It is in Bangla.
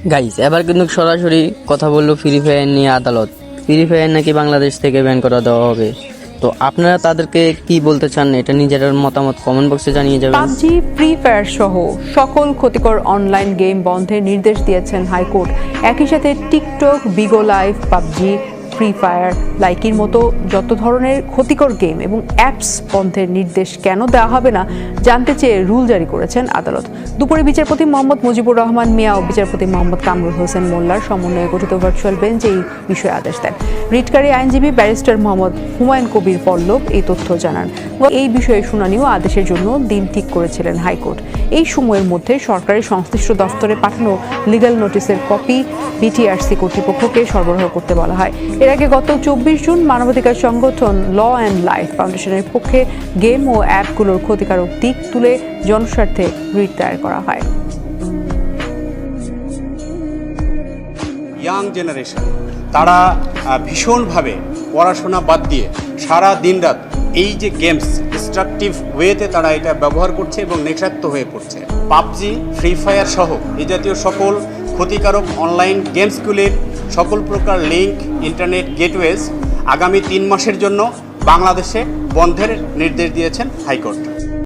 গাইস এবার কিন্তু সরাসরি কথা বললো ফ্রি ফায়ার নিয়ে আদালত। ফ্রি ফায়ার নাকি বাংলাদেশ থেকে ব্যান করা দেওয়া হবে। তো আপনারা তাদেরকে কি বলতে চান, এটা নিজের মতামত কমেন্ট বক্সে জানিয়ে যাবেন। পাবজি, ফ্রি ফায়ার সহ সকল ক্ষতিকর অনলাইন গেম বন্ধের নির্দেশ দিয়েছেন হাইকোর্ট। একই সাথে TikTok, Bigo Live, PUBG, Free Fire, লাইকির মতো যত ধরনের ক্ষতিকর গেম এবং অ্যাপস বন্ধের নির্দেশ কেন দেওয়া হবে না জানতে চেয়ে রুল জারি করেছেন আদালত। দুপুরে বিচারপতি মোহাম্মদ মুজিবুর রহমান মিয়া ও বিচারপতি মোহাম্মদ কামরুল হোসেন মোল্লার সমন্বয়ে গঠিত ভার্চুয়াল বেঞ্চ এই বিষয়ে আদেশ দেন। রিটকারী আইনজীবী ব্যারিস্টার মোহাম্মদ হুমায়ুন কবির পল্লব এই তথ্য জানান। এই বিষয়ে শুনানি ও আদেশের জন্য দিন ঠিক করেছিলেন হাইকোর্ট। এই সময়ের মধ্যে সরকারি সংশ্লিষ্ট দফতরে পাঠানো লিগ্যাল নোটিশের কপি বিটিআরসি কর্তৃপক্ষকে সরবরাহ করতে বলা হয়। এর আগে গত 24 জুন মানবাধিকার সংগঠন ল অ্যান্ড লাইফ ফাউন্ডেশনের পক্ষে গেম ও অ্যাপগুলোর ক্ষতিকারক দিক তুলে জনস্বার্থে রিট দায়ের করা হয়। ইয়াং জেনারেশন তারা ভীষণভাবে পড়াশোনা বাদ দিয়ে সারা দিনরাত এই যে গেমস ডিস্ট্রাকটিভ ওয়েতে তারা এটা ব্যবহার করছে এবং নেশাক্ত হয়ে পড়ছে। পাবজি, ফ্রি ফায়ার সহ এই জাতীয় সকল ক্ষতিকারক অনলাইন গেমসগুলির সকল প্রকার লিঙ্ক, ইন্টারনেট গেটওয়েজ আগামী 3 মাসের জন্য বাংলাদেশে বন্ধের নির্দেশ দিয়েছেন হাইকোর্ট।